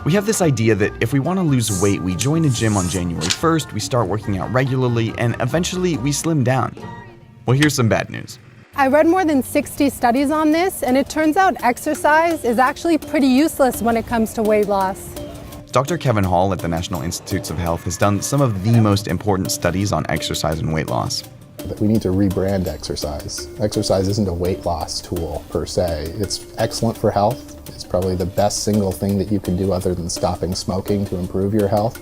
We have this idea that if we want to lose weight, we join a gym on January 1st, we start working out regularly, and eventually we slim down. Well, here's some bad news. I read more than 60 studies on this, and it turns out exercise is actually pretty useless when it comes to weight loss. Dr. Kevin Hall at the National Institutes of Health has done some of the most important studies on exercise and weight loss. We need to rebrand exercise. Exercise isn't a weight loss tool per se. It's excellent for health. It's probably the best single thing that you can do other than stopping smoking to improve your health.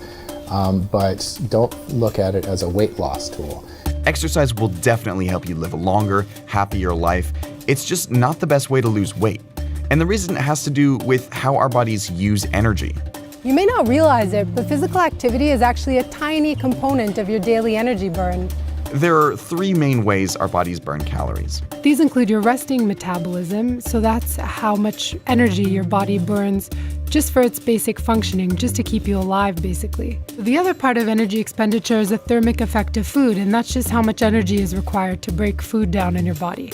But don't look at it as a weight loss tool. Exercise will definitely help you live a longer, happier life. It's just not the best way to lose weight. And the reason it has to do with how our bodies use energy. You may not realize it, but physical activity is actually a tiny component of your daily energy burn. There are three main ways our bodies burn calories. These include your resting metabolism, so that's how much energy your body burns just for its basic functioning, just to keep you alive, basically. The other part of energy expenditure is the thermic effect of food, and that's just how much energy is required to break food down in your body.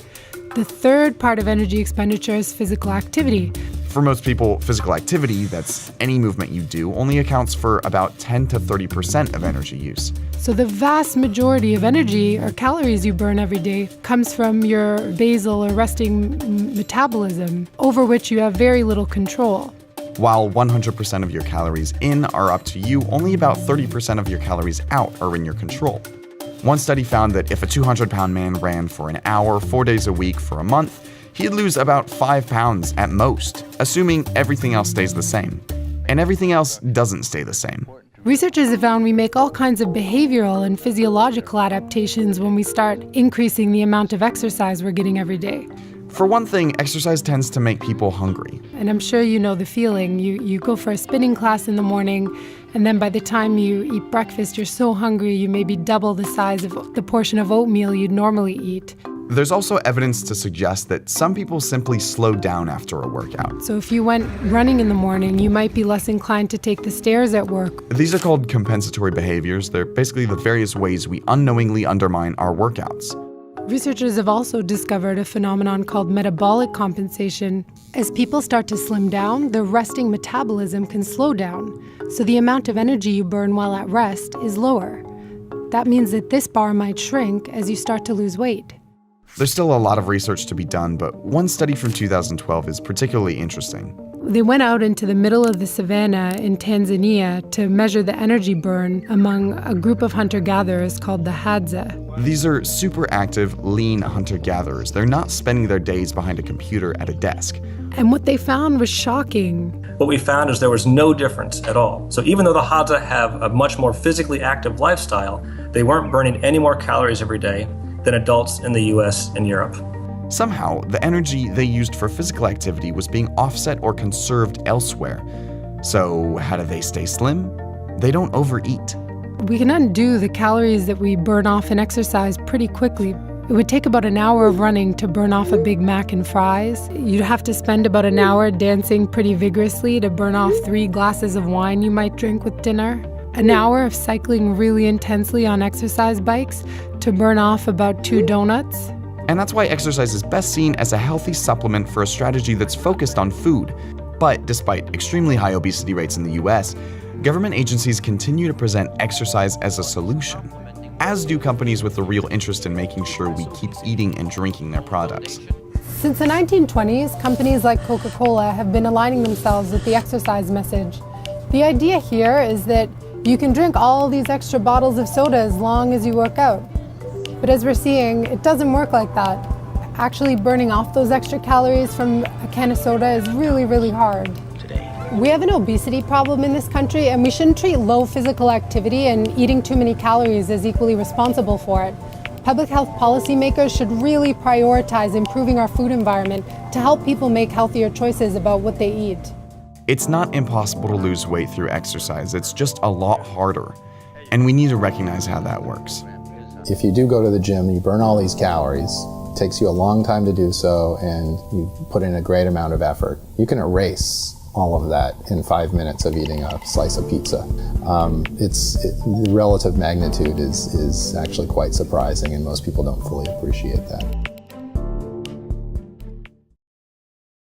The third part of energy expenditure is physical activity. For most people, physical activity, that's any movement you do, only accounts for about 10 to 30% of energy use. So the vast majority of energy or calories you burn every day comes from your basal or resting metabolism, over which you have very little control. While 100% of your calories in are up to you, only about 30% of your calories out are in your control. One study found that if a 200-pound man ran for an hour, 4 days a week for a month, he'd lose about 5 pounds at most, assuming everything else stays the same. And everything else doesn't stay the same. Researchers have found we make all kinds of behavioral and physiological adaptations when we start increasing the amount of exercise we're getting every day. For one thing, exercise tends to make people hungry. And I'm sure you know the feeling. You go for a spinning class in the morning, and then by the time you eat breakfast, you're so hungry you maybe double the size of the portion of oatmeal you'd normally eat. There's also evidence to suggest that some people simply slow down after a workout. So if you went running in the morning, you might be less inclined to take the stairs at work. These are called compensatory behaviors. They're basically the various ways we unknowingly undermine our workouts. Researchers have also discovered a phenomenon called metabolic compensation. As people start to slim down, their resting metabolism can slow down, so the amount of energy you burn while at rest is lower. That means that this bar might shrink as you start to lose weight. There's still a lot of research to be done, but one study from 2012 is particularly interesting. They went out into the middle of the savannah in Tanzania to measure the energy burn among a group of hunter-gatherers called the Hadza. These are super active, lean hunter-gatherers. They're not spending their days behind a computer at a desk. And what they found was shocking. What we found is there was no difference at all. So even though the Hadza have a much more physically active lifestyle, they weren't burning any more calories every day than adults in the US and Europe. Somehow, the energy they used for physical activity was being offset or conserved elsewhere. So how do they stay slim? They don't overeat. We can undo the calories that we burn off in exercise pretty quickly. It would take about an hour of running to burn off a Big Mac and fries. You'd have to spend about an hour dancing pretty vigorously to burn off 3 glasses of wine you might drink with dinner. An hour of cycling really intensely on exercise bikes to burn off about 2 donuts. And that's why exercise is best seen as a healthy supplement for a strategy that's focused on food. But despite extremely high obesity rates in the US, government agencies continue to present exercise as a solution, as do companies with a real interest in making sure we keep eating and drinking their products. Since the 1920s, companies like Coca-Cola have been aligning themselves with the exercise message. The idea here is that you can drink all these extra bottles of soda as long as you work out. But as we're seeing, it doesn't work like that. Actually burning off those extra calories from a can of soda is really, really hard. We have an obesity problem in this country, and we shouldn't treat low physical activity and eating too many calories as equally responsible for it. Public health policymakers should really prioritize improving our food environment to help people make healthier choices about what they eat. It's not impossible to lose weight through exercise, it's just a lot harder. And we need to recognize how that works. If you do go to the gym, you burn all these calories, it takes you a long time to do so, and you put in a great amount of effort. You can erase all of that in 5 minutes of eating a slice of pizza. The relative magnitude is actually quite surprising, and most people don't fully appreciate that.